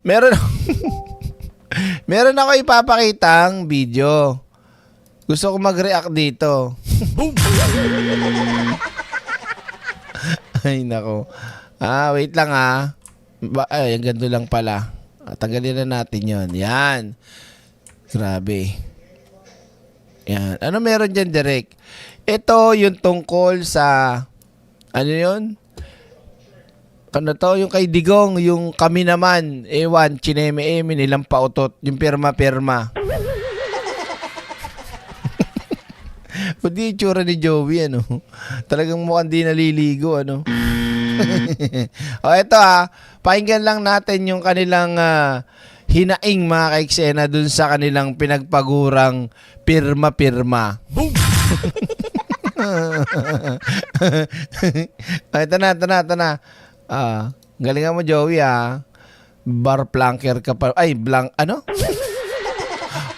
Meron meron ako ipapakitang video. Gusto ko mag-react dito. Ay, nako. Wait lang Ay, ang ganda lang pala. Tanggalin na natin yon. Yan. Grabe. Yan. Ano meron dyan, Direk? Ito yung tungkol sa... Ano yun? Ano to? Yung kay Digong, yung kami naman, ewan, chineme-eme, nilang pautot, yung pirma-pirma. Pati yung tsura ni Joey, ano? Talagang mukhang di naliligo, ano? O, eto pakinggan lang natin yung kanilang hinaing mga kaiksena dun sa kanilang pinagpagurang pirma-pirma. Boom! Ito na. Galingan mo, Joey, bar planker ka pa. Ay, ano?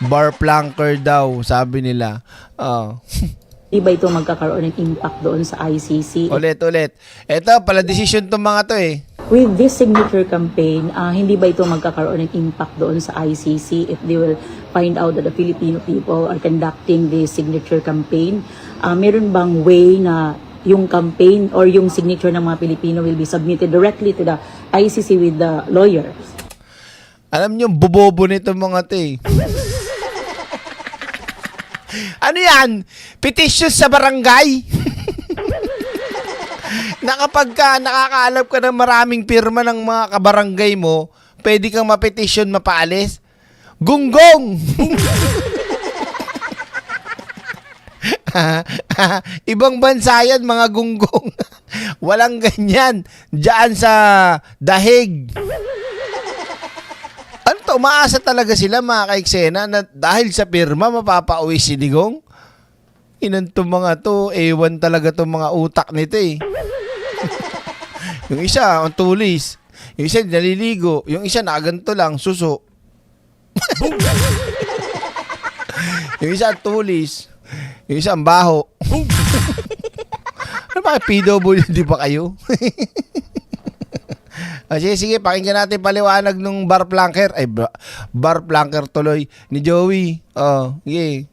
Bar planker daw, sabi nila. Di ba ito magkakaroon ng impact doon sa ICC? Ulit. Ito, pala decision tong mga to With this signature campaign, hindi ba ito magkakaroon ng impact doon sa ICC if they will find out that the Filipino people are conducting this signature campaign? Meron bang way na yung campaign or yung signature ng mga Pilipino will be submitted directly to the ICC with the lawyers? Alam nyo, bobobo nito mga to Ano yan? Petition sa barangay? Na kapag nakakaalap ka ng maraming pirma ng mga kabarangay mo, pwede kang mapetisyon mapaalis? Gunggong! Ibang bansa yan, mga gunggong. Walang ganyan. Diyan sa dahig. Ano to? Umaasa talaga sila mga kaiksena na dahil sa pirma mapapauwi si Digong? Inanto mga to, ewan talaga to mga utak nito Yung isa, ang tulis. Yung isa, naliligo. Yung isa, nakaganto lang, suso. Yung isa, tulis. Yung isa, ang baho. Ano ba, PWD ba kayo? Sige, pakinggan natin paliwanag nung bar planker. Ay, bar planker tuloy ni Joey. Yeah.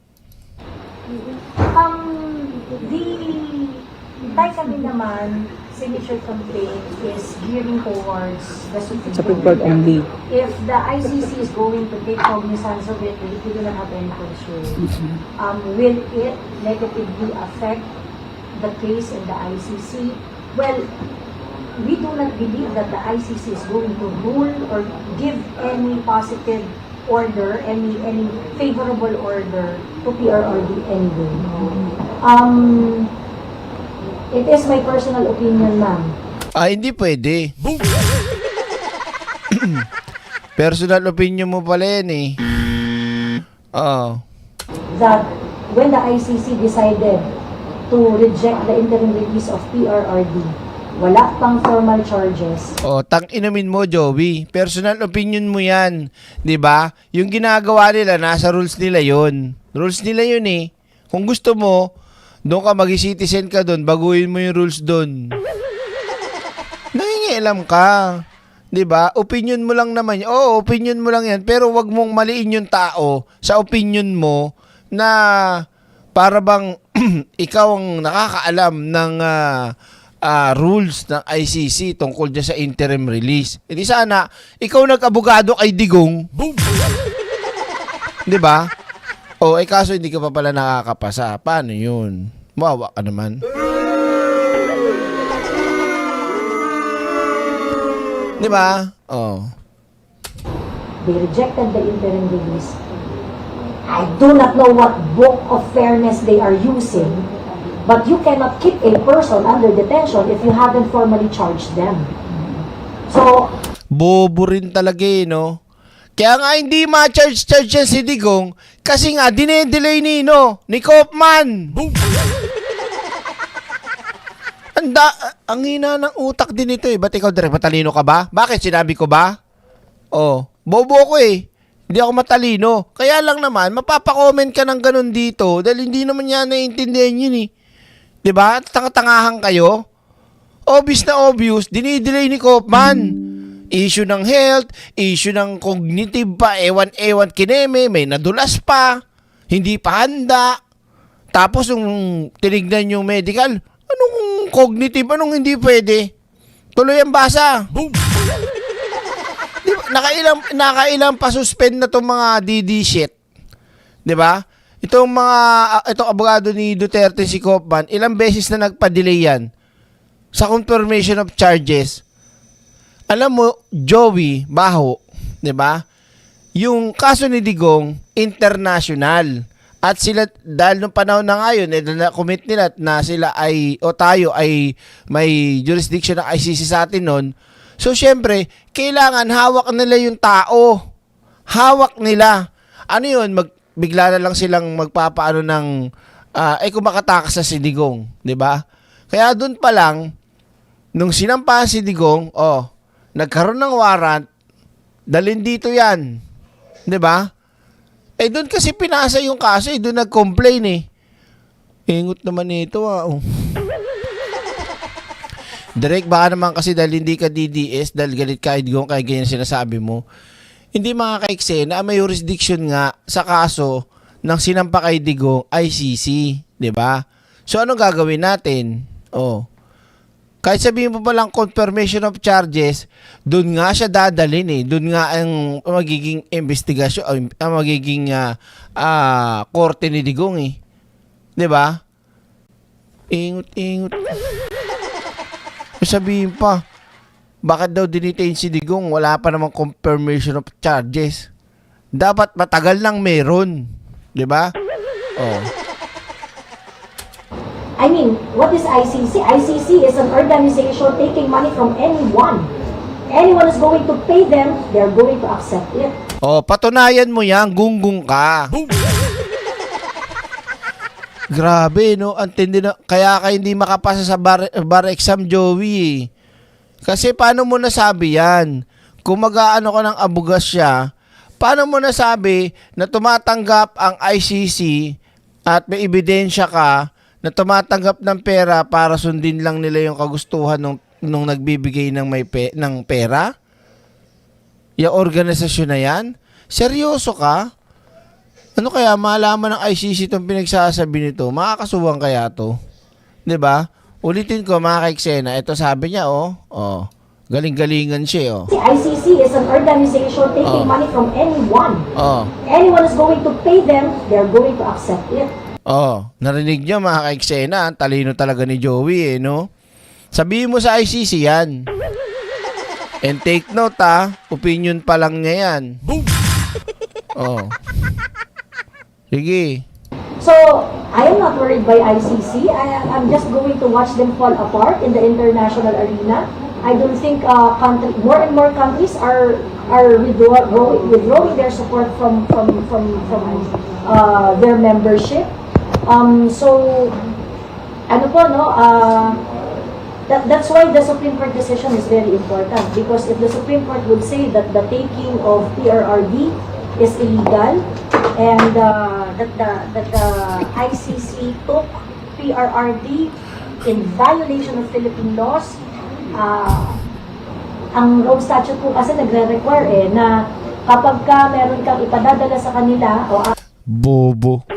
Tayo kami naman, signature campaign is gearing towards the Supreme Court only. If the ICC is going to take cognizance of it, we do not have any concern. Will it negatively affect the case in the ICC? Well, we do not believe that the ICC is going to rule or give any positive order, any favorable order to PRRD anyway. It is my personal opinion, ma'am. Hindi pwede. Personal opinion mo pala yan That when the ICC decided to reject the interim release of PRRD, wala pang formal charges. Tang-inamin mo, Joey. Personal opinion mo yan. 'Di ba? Yung ginagawa nila, nasa rules nila yun. Rules nila yun Kung gusto mo, doon ka mag-citizen ka doon, baguhin mo yung rules doon. Nangingialam ka. 'Di ba? Opinion mo lang naman. Opinion mo lang yan. Pero wag mong maliin yung tao sa opinion mo na para bang ikaw ang nakakaalam ng rules ng ICC tungkol dyan sa interim release. Hindi sana, ikaw nag-abogado kay Digong. Boom! 'Di ba? Kaso hindi ka pa pala nakakapasa. Paano yun? Mawawa ka naman. Di ba? They rejected the interim release. I do not know what book of fairness they are using, but you cannot keep a person under detention if you haven't formally charged them. So, bobo rin talaga no? Kaya nga hindi ma-charge yan si Digong kasi nga dinedelay ni Kopman. Ang hina ng utak din ito Ba't ikaw direct matalino ka ba? Bakit sinabi ko ba? Bobo ko Hindi ako matalino. Kaya lang naman, mapapa-comment ka ng ganun dito dahil hindi naman yan naiintindihan yun Diba? Tanga-tangahan kayo. Obvious na obvious, dinidelay ni Kopman. Issue ng health, issue ng cognitive pa, ewan-ewan kineme, may nadulas pa, hindi pa handa. Tapos yung tinignan yung medical, anong cognitive, anong hindi pwede? Tuloy ang basa. Boom! Di ba, nakailang pa suspend na tong mga DD shit. 'Di ba? Itong abogado ni Duterte si Kopman, ilang beses na nagpa-delay yan sa confirmation of charges. Alam mo, Joey Baho, 'di ba? Yung kaso ni Digong international. At sila, dahil nung panahon na ngayon, na-commit nila na sila ay, o tayo ay may jurisdiction ng ICC sa atin nun. So, syempre, kailangan hawak nila yung tao. Hawak nila. Ano yun? Bigla na lang silang magpapaano ng, kung makatakas sa si Digong. 'Di ba? Kaya dun pa lang, nung sinampa si Digong, nagkaroon ng warrant, dalhin dito yan. 'Di ba? Doon kasi pinasa yung kaso, doon nag-complain Ingot naman ito, Direk, baka naman kasi dahil hindi ka DDS, dahil galit ka Digong, kaya ganyan sinasabi mo. Hindi makakaeksena, may jurisdiction nga sa kaso ng sinampa kay Digong, ICC, 'di ba? So, anong gagawin natin? Kahit sabihin mo palang confirmation of charges, doon nga siya dadalhin Doon nga ang magiging investigasyon, ang magiging korte ni Digong 'Di ba? Ingot. Sabihin pa, bakit daw dinitain si Digong? Wala pa namang confirmation of charges. Dapat matagal lang meron. 'Di ba? I mean, what is ICC? ICC is an organization taking money from anyone. Anyone is going to pay them, they're going to accept it. Patunayan mo yan, gunggong ka. Boom! Grabe, no? Ang tindi na. Kaya ka hindi makapasa sa bar exam, Joey. Kasi paano mo nasabi yan? Kung mag-aano ka ng abugas siya, paano mo nasabi na tumatanggap ang ICC at may ebidensya ka na tumatanggap ng pera para sundin lang nila yung kagustuhan nung nagbibigay ng ng pera? Yung organisasyon na yan? Seryoso ka? Ano kaya malaman ng ICC itong pinagsasabi nito? Makakasuwang kaya to? 'Di ba? Ulitin ko mga kaiksena. Ito sabi niya, galing-galingan siya, The ICC is an organization taking money from anyone. Anyone is going to pay them, they're going to accept it. Narinig niyo mga kaiksena, talino talaga ni Joey no? Sabihin mo sa ICC yan. And take note opinion pa lang niya yan. Boom! Sige. So, I am not worried by ICC. I'm just going to watch them fall apart in the international arena. I don't think more and more countries are withdrawing their support from their membership. That's why the Supreme Court decision is very important, because if the Supreme Court would say that the taking of PRRD is illegal and that the ICC took PRRD in violation of Philippine laws, ang Rome Statute po kasi nagre-require na kapag ka meron kang ipadadala sa kanila Bobo.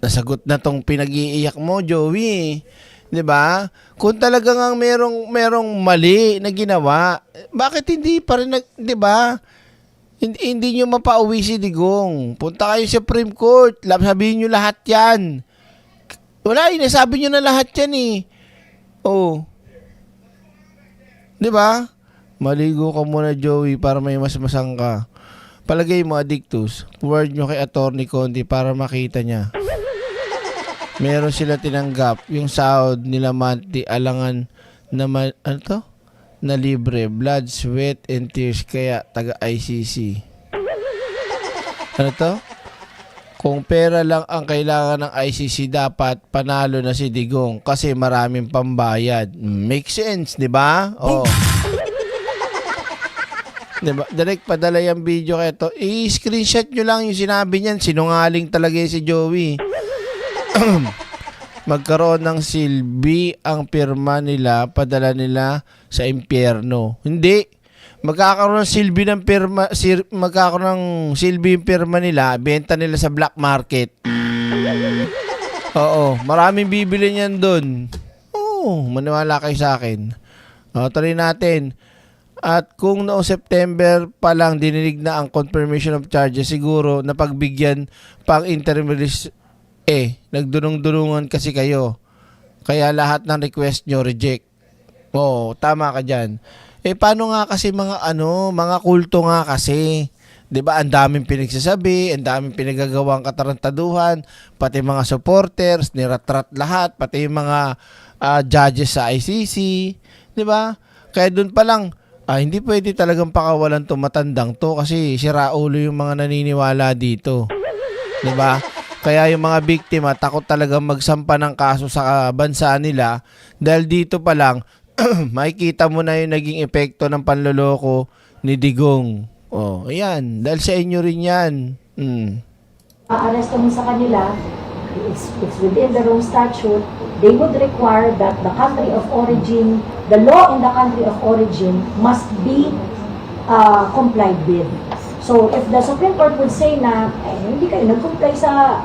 Nasagot na tong pinag-iiyak mo, Joey. 'Di ba? Kung talagang ang merong mali na ginawa, bakit hindi pa rin 'di ba? Hindi niyo mapauwi si Digong. Punta kayo sa Supreme Court, sabihin niyo lahat 'yan. Wala, inasabi niyo na lahat 'yan . 'Di ba? Maligo ka muna, Joey, para may masmasang ka. Palagay mo, Addictus, forward nyo kay Attorney Conti para makita niya. Meron sila tinanggap yung sahod nila monthly, alangan na na libre, blood, sweat, and tears, kaya taga-ICC. Kung pera lang ang kailangan ng ICC, dapat panalo na si Digong kasi maraming pambayad. Make sense, di ba? Diba? Direct padala yung video kaya to. I-screenshot nyo lang yung sinabi niyan. Sinungaling talaga si Joey. magkaroon ng silbi ang pirma nila, padala nila sa impyerno. Hindi. Magkakaroon ng silbi ng pirma, magkakaroon ng silbi yung pirma nila, benta nila sa black market. Oo, maraming bibili niyan doon. Oo, maniwala kayo sa akin. Tuloy natin. At kung noong September pa lang dininig na ang confirmation of charges, siguro napagbigyan pang interim release. Nagdunong-dunungan kasi kayo. Kaya lahat ng request nyo reject. Oo, tama ka dyan. Paano nga kasi mga kulto nga kasi. 'Di ba? Ang daming pinagsasabi, ang daming pinagagawang katarantaduhan, pati mga supporters, niratrat lahat, pati yung mga judges sa ICC, 'di ba? Kaya doon pa lang hindi pwede talagang pakawalan to matandang to kasi sira ulo yung mga naniniwala dito. 'Di ba? Kaya yung mga biktima takot talagang magsampa ng kaso sa bansa nila dahil dito pa lang makikita mo na yung naging epekto ng panloloko ni Digong. Ayan. Dahil sa inyo rin yan. Aaresto mo sa kanila, it's within the Rome Statute, they would require that the country of origin, the law in the country of origin must be complied with. So, if the Supreme Court would say na, hindi kayo nag-comply sa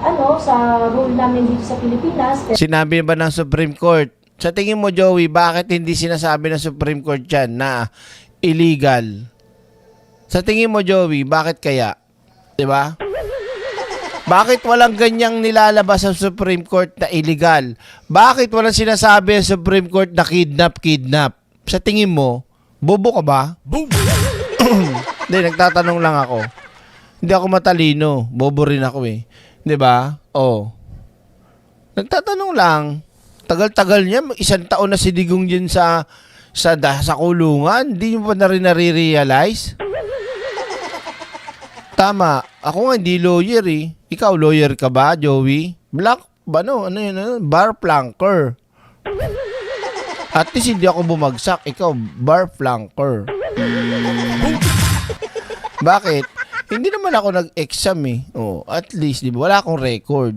rule namin dito sa Pilipinas. Sinabi ba ng Supreme Court? Sa tingin mo, Joey, bakit hindi sinasabi ng Supreme Court yan na illegal? Sa tingin mo, Joey, bakit kaya? 'Di ba? Bakit walang ganyang nilalabas sa Supreme Court na illegal? Bakit walang sinasabi sa Supreme Court na kidnap? Sa tingin mo, bobo ka ba? Boom! Hindi, nagtatanong lang ako. Hindi ako matalino. Bobo rin ako eh. 'Di ba? Nagtatanong lang. Tagal-tagal niya, 1 taon na si Digong din sa kulungan. Hindi mo pa na rin nare-realize? Tama. Ako nga hindi lawyer eh. Ikaw lawyer ka ba, Joey? Black ba no? Ano yun? Bar flanker. At least hindi ako bumagsak. Ikaw, bar flanker. Bakit? Hindi naman ako nag-exam eh. At least, di ba? Wala akong record.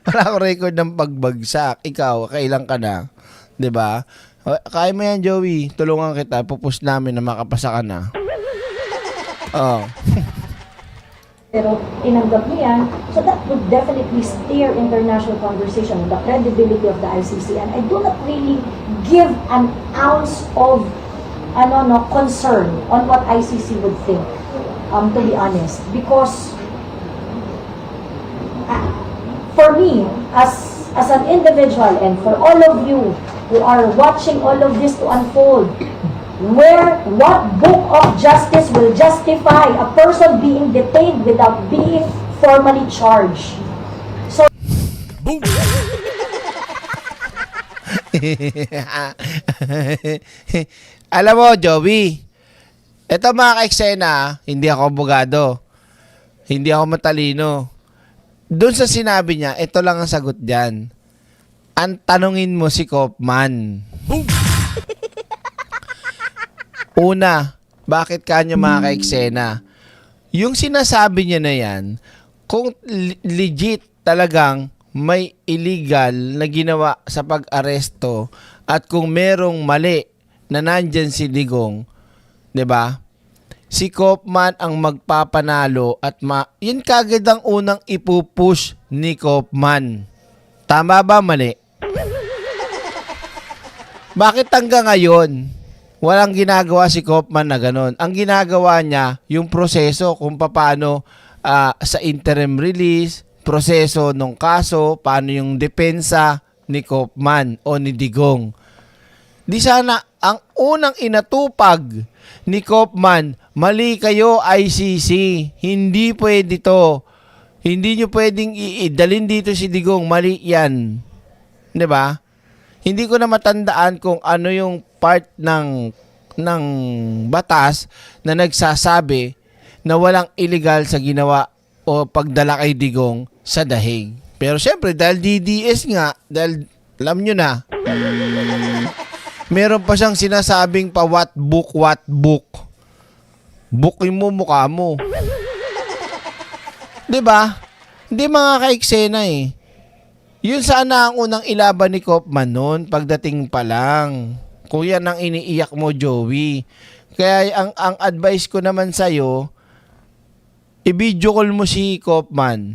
Wala akong record ng pagbagsak. Ikaw, kailan ka na? 'Di ba? Kaya mo yan, Joey. Tulungan kita. Pupus namin na makapasa ka na. Pero tinanggap niya yan, so that would definitely steer international conversation on the credibility of the ICC. And I do not really give an ounce of concern on what ICC would think, to be honest. Because for me, as an individual and for all of you who are watching all of this to unfold, what book of justice will justify a person being detained without being formally charged? So, boom. Alam mo, Joey, ito mga ka-eksena, hindi ako abogado, hindi ako matalino. Doon sa sinabi niya, ito lang ang sagot diyan. Ang tanungin mo si Kaufman. Boom! Una, bakit kanya mga ka-eksena? Yung sinasabi niya na yan, kung legit talagang may illegal na ginawa sa pag-aresto at kung merong mali na nandyan si Digong, 'di ba? Si Kaufman ang magpapanalo at yun kagad ang unang ipupush ni Kaufman. Tama ba, mali? Bakit hanggang ngayon walang ginagawa si Kaufman na ganon? Ang ginagawa niya, yung proseso kung paano sa interim release, proseso ng kaso, paano yung depensa ni Kaufman o ni Digong. Di sana ang unang inatupag ni Kaufman, mali kayo ICC, hindi pwede to. Hindi nyo pwedeng iidalin dito si Digong, mali yan. 'Di ba? Hindi ko na matandaan kung ano yung part ng batas na nagsasabi na walang illegal sa ginawa o pagdala kay Digong sa dahig. Pero syempre, dahil DDS nga, dahil alam nyo na, meron pa siyang sinasabing pa what book. Bookin mo mukha mo. 'Di ba? Hindi mga ka-eksena eh. Yun sana ang unang ilaban ni Kopman noon pagdating pa lang. Kung yan ang iniiyak mo, Joey. Kaya ang advice ko naman sa'yo, i-video call mo si Kopman.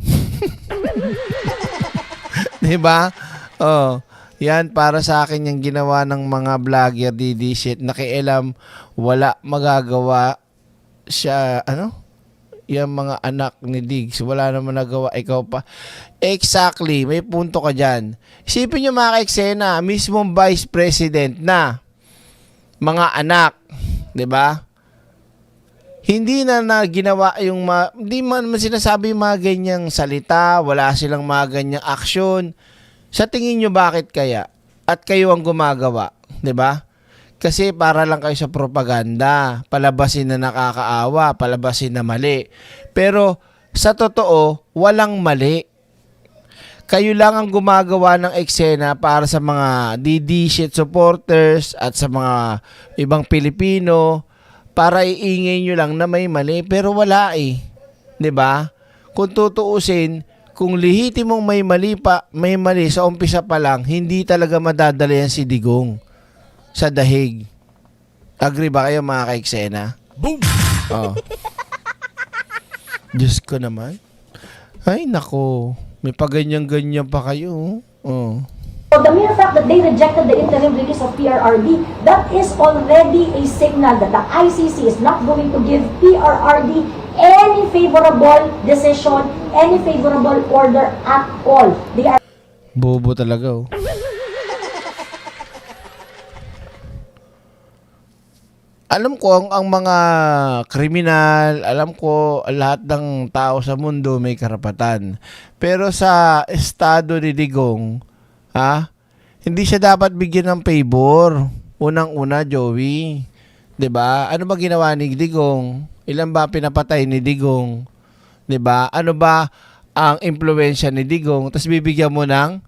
Diba? Oh, yan para sa akin yung ginawa ng mga vlogger di shit. Nakialam, wala magagawa siya, yung mga anak ni Diggs, wala naman nagawa, ikaw pa. Exactly, may punto ka dyan. Isipin nyo mga ka-eksena, mismong vice president na mga anak, di ba? Hindi na ginawa yung hindi man sinasabi yung mga ganyang salita, wala silang mga ganyang aksyon. Sa tingin nyo bakit kaya? At kayo ang gumagawa, di ba? Kasi para lang kayo sa propaganda, palabasin na nakakaawa, palabasin na mali. Pero sa totoo, walang mali. Kayo lang ang gumagawa ng eksena para sa mga DD shit supporters at sa mga ibang Pilipino para iingay nyo lang na may mali. Pero wala eh. 'Di ba? Kung tutuusin, kung lihitimong may mali sa umpisa pa lang, hindi talaga madadala yan si Digong sa dahig. Agree ba kayo mga ka-eksena? Boom! Oh. Diyos ko naman. Ay, nako. May paganyan-ganyan pa kayo. Oh. So the mere fact that they rejected the interim release of PRRD, that is already a signal that the ICC is not going to give PRRD any favorable decision, any favorable order at all. They are Bobo talaga, oh. Alam ko ang mga kriminal, alam ko lahat ng tao sa mundo may karapatan. Pero sa estado ni Digong, hindi siya dapat bigyan ng favor. Unang-una, Joey. 'Di ba? Ano ba ginawa ni Digong? Ilan ba pinapatay ni Digong? 'Di ba? Ano ba ang impluwensya ni Digong? Tapos bibigyan mo ng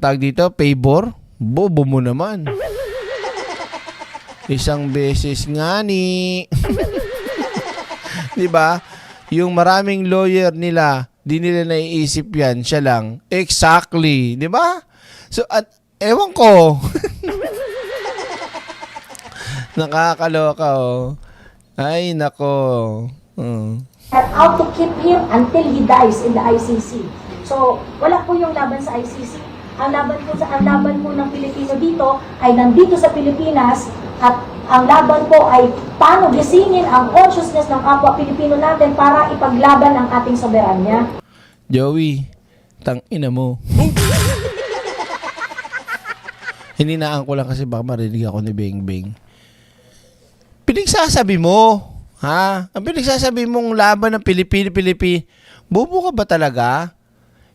tag dito, favor? Bobo mo naman. Isang beses nga ni. 'Di ba? Yung maraming lawyer nila, di nila naiisip yan, siya lang. Exactly, 'di ba? So ewan ko. Nakakaloka, oh. Ay nako. out to keep him until he dies in the ICC. So, wala po yung laban sa ICC. Ang laban po ng Pilipino dito ay nandito sa Pilipinas at ang laban po ay paano gisingin ang consciousness ng kapwa Pilipino natin para ipaglaban ang ating soberanya. Joey, tangina mo. Hininaan ko lang kasi baka marinig ako ni Beng Beng. Pinagsasabi mo, ha? Ang pinagsasabi mong laban ng Pilipino. Bubo ka ba talaga?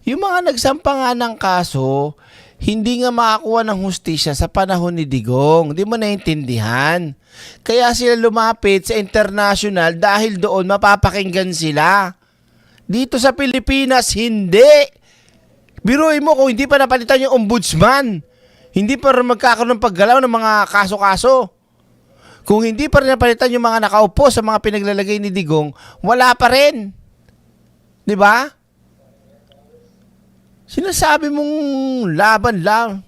Yung mga nagsampa nga ng kaso, hindi nga makakuha ng hustisya sa panahon ni Digong. Di mo naintindihan. Kaya sila lumapit sa international dahil doon mapapakinggan sila. Dito sa Pilipinas, hindi. Biruin mo kung hindi pa napalitan yung ombudsman. Hindi pa rin magkakaroon ng paggalaw ng mga kaso-kaso. Kung hindi pa rin napalitan yung mga nakaupo sa mga pinaglalagay ni Digong, wala pa rin. Di ba? Sinasabi mong laban lang.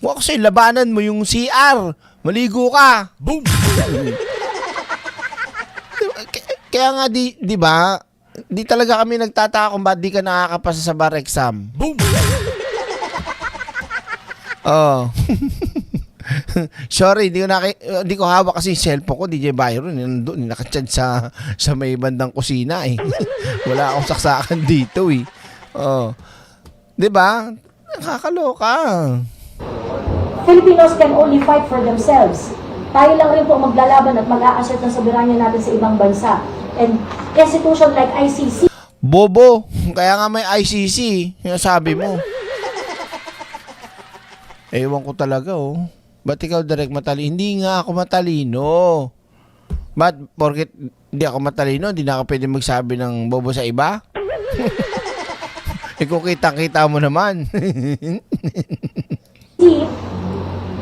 Kung kasi labanan mo yung CR, maligo ka. Boom! Kaya nga di ba? Di talaga kami nagtataka kung ba't di ka nakakapasa sa bar exam. Boom! Oh. Sorry, di ko hawak kasi yung cellphone ko, DJ Byron, nandun, nakachad sa may bandang kusina eh. Wala akong saksakan dito eh. Oh. 'Di ba? Nakakaloka. Filipinos can only fight for themselves. Tayo lang rin po maglalaban at mag-a-assert ng soberanya natin sa ibang bansa. And institution like ICC. Bobo, kaya nga may ICC, yung sabi mo. Ewan ko talaga, oh. Ba't ikaw direct matalino? Hindi nga ako matalino. Ba't porket hindi ako matalino, hindi na ako pwede magsabi ng bobo sa iba? Kung kita-kita mo naman.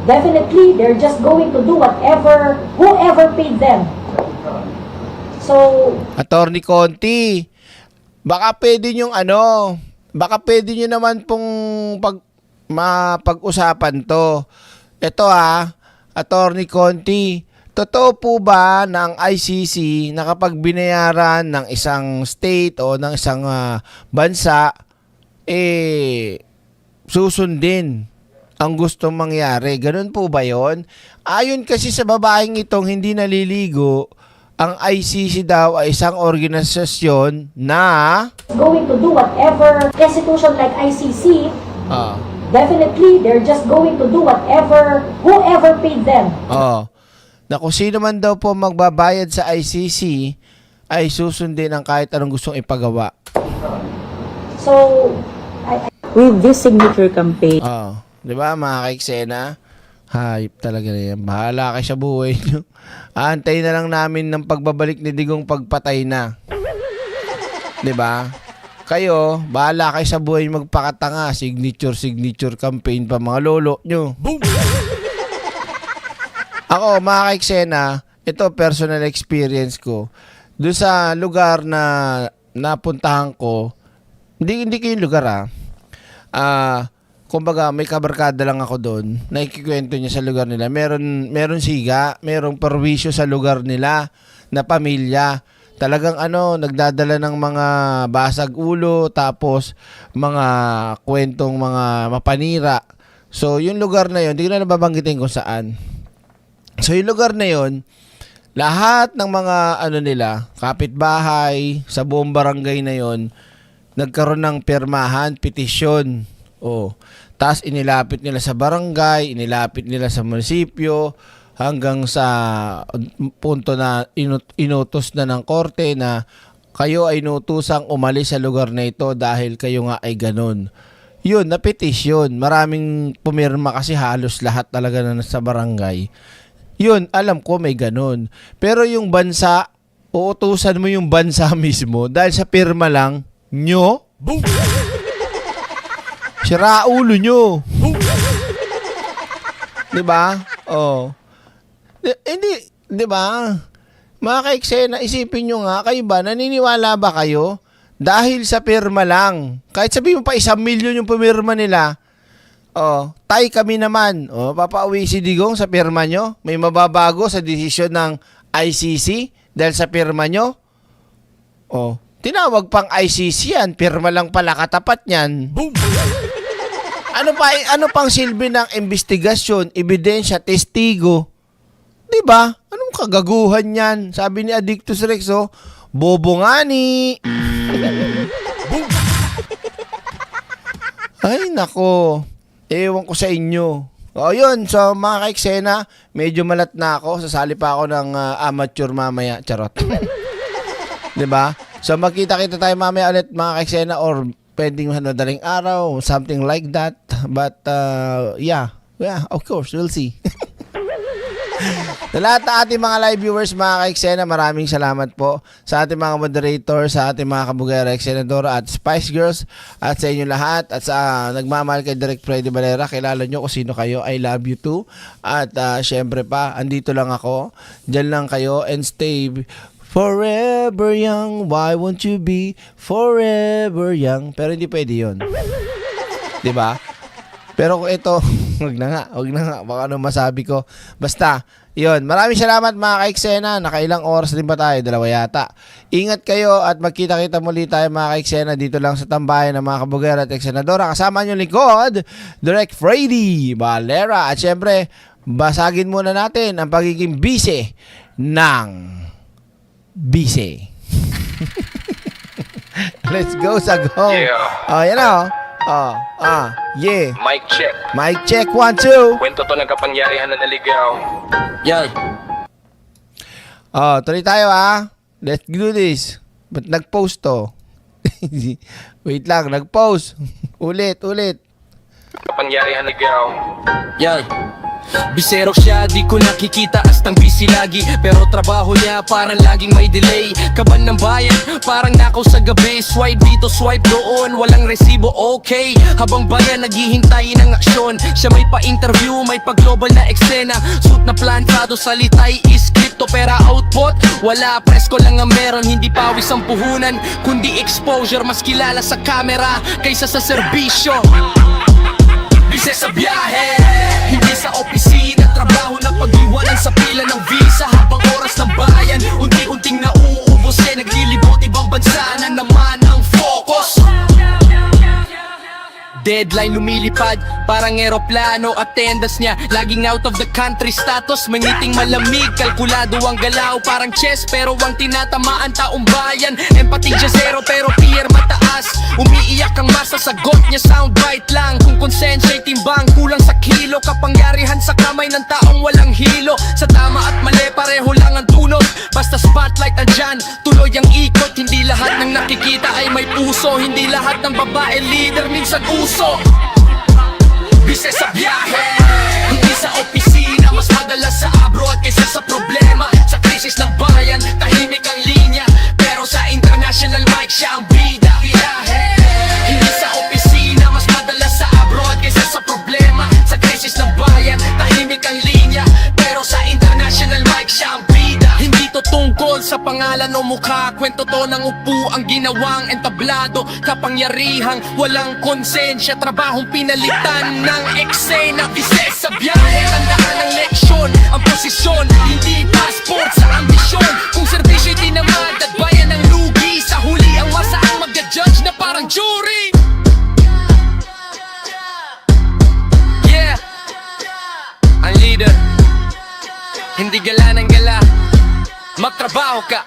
Definitely, they're just going to do whoever paid them. So, Attorney Conti, baka pwede yung baka pwede nyo naman pong mapag-usapan to. Ito Attorney Conti, totoo po ba na ang ICC na kapag binayaran ng isang state o ng isang bansa, susundin ang gustong mangyari? Ganun po ba yon? Ayon kasi sa babaeng itong hindi naliligo, ang ICC daw ay isang organisasyon na Going to do whatever institution like ICC, ah, definitely they're just going to do whatever whoever paid them. na kung sino man daw po magbabayad sa ICC ay susundin ang kahit anong gustong ipagawa. So, With this signature campaign, Di ba mga kaiksena? Hype talaga na yan. Bahala kayo sa buhay nyo. Aantayin na lang namin ng pagbabalik ni Digong pagpatay na. Di ba? Kayo, bahala kayo sa buhay magpakatanga. Signature campaign pa mga lolo nyo. Ako, mga kaiksena, ito personal experience ko. Doon sa lugar na napuntahan ko, hindi ko yung lugar kumbaga may kabarkada lang ako doon. Nakikikwento niya sa lugar nila. Meron siga, merong perwisyo sa lugar nila na pamilya. Talagang nagdadala ng mga basag ulo, tapos mga kwentong mga mapanira. So, yung lugar na yun, hindi ko na nababanggitin kung saan. So, yung lugar na yun, lahat ng mga nila, kapitbahay, sa buong barangay na yun, nagkaroon ng pirmahan, petisyon. Tapos inilapit nila sa barangay, inilapit nila sa munisipyo, hanggang sa punto na inutos na ng korte na kayo ay inutusang umalis sa lugar na ito dahil kayo nga ay ganun. Yun, na petisyon. Maraming pumirma kasi halos lahat talaga na sa barangay. Yun, alam ko may ganun. Pero yung bansa, uutusan mo yung bansa mismo dahil sa pirma lang nyo. Sira ulo nyo. Diba? Hindi, diba? Mga kaiksena, isipin nyo nga, kayo ba, naniniwala ba kayo? Dahil sa pirma lang. Kahit sabihin mo pa 1 milyon yung pumirma nila, tay kami naman. Papauwi si Digong sa pirma nyo? May mababago sa desisyon ng ICC dahil sa pirma nyo? Tinawag pang ICC yan, pirma lang pala katapat niyan. Boom! Ano pang silbi ng investigasyon, ebidensya, testigo? 'Di ba? Anong kagaguhan 'yan? Sabi ni Addictus Rex, bobo nga ni. Ay nako. Ewan ko sa inyo. Yun. So, mga kaiksena, medyo malat na ako. Sasali pa ako ng amateur mamaya. Charot. 'Di ba? So, magkita-kita tayo mamaya ulit, mga kaiksena, or pwedeng madaling araw, something like that. But, yeah, of course, we'll see. Sa lahat ng ating mga live viewers, mga kaiksena, maraming salamat po sa ating mga moderator, sa ating mga kabugera, Senadora at Spice Girls, at sa inyo lahat, at sa nagmamahal kay Direk Freddy Valera. Kilala nyo kung sino kayo. I love you too. At syempre pa, andito lang ako. Diyan lang kayo and stay forever young. Why won't you be forever young? Pero hindi pwede yun. Diba? Pero kung ito, wag na nga. Baka ano masabi ko. Basta, yun. Maraming salamat mga kaiksena. Nakailang oras din ba tayo? 2 yata. Ingat kayo at magkita-kita muli tayo mga kaiksena dito lang sa tambayan ng mga kabugera at eksenadora. Kasama nyo likod, Direk Freddy Valera. At syempre, basagin muna natin ang pagiging busy ng busy. Let's go sa go. Yeah. Yan na yeah. Mic check. Mic check, 1, 2. Kwento to ng kapangyarihan na naligaw. Yan. Tuloy tayo Let's do this. Ba't nag-post to? Wait lang, nag-post. Ulit. Kapangyarihan na naligaw. Yan. Bisero siya, di ko nakikita astang busy lagi. Pero trabaho niya parang laging may delay. Kaban ng bayan, parang nakaw sa gabi. Swipe dito, swipe doon, walang resibo, okay. Habang bayan naghihintay ng aksyon. Siya may pa-interview, may pa-global na eksena. Suit na plantado, salita'y script. produkto pera output. Wala, presko lang ang meron, hindi pawis ang puhunan, kundi exposure, mas kilala sa camera kaysa sa serbisyo. Bise sa biyahe, hindi sa opisina, trabaho na pag-iwanan sa pila ng visa. Habang oras ng bayan, unti-unting nauubos, naglilibot ibang bansa na naman ang focus. Deadline lumilipad, parang eroplano. Attendance niya, laging out of the country status. Mangiting malamig, kalkulado ang galaw. Parang chess, pero ang tinatamaan taong bayan. Empathy siya zero, pero fear mataas. Umiiyak ang masa, sagot niya soundbite lang. Kung konsensya'y timbang, kulang sa kilo. Kapangyarihan sa kamay ng taong walang hilo. Sa tama at mali, pareho lang ang tunod. Basta spotlight andyan, tuloy ang ikot. Hindi lahat ng nakikita ay may puso. Hindi lahat ng babae leader, minsan uso. Bise sa biyahe, hindi sa opisina, mas madalas sa abroad kaysa sa problema. Sa krisis ng bayan, tahimik ang linya, pero sa international mic siya ang bida. Biyahe, hindi sa opisina, mas madalas sa abroad kaysa sa problema. Sa krisis ng bayan, tahimik ang linya, pero sa international mic siya ang bida. Hindi to tungkol sa pangalan o mukha, kwento to ng upo ang ginawang entablado. Kapangyarihang walang konsensya, trabahong pinalitan ng eksena. Bise sa biyahe, tandaan ang leksyon, ang posisyon, hindi passport sa ambisyon. Kung servisyo'y tinamad at bayan ng lugi, sa huli ang masa ang magja-judge na parang jury. Yeah, ang leader, hindi gala ng gala, magtrabaho ka.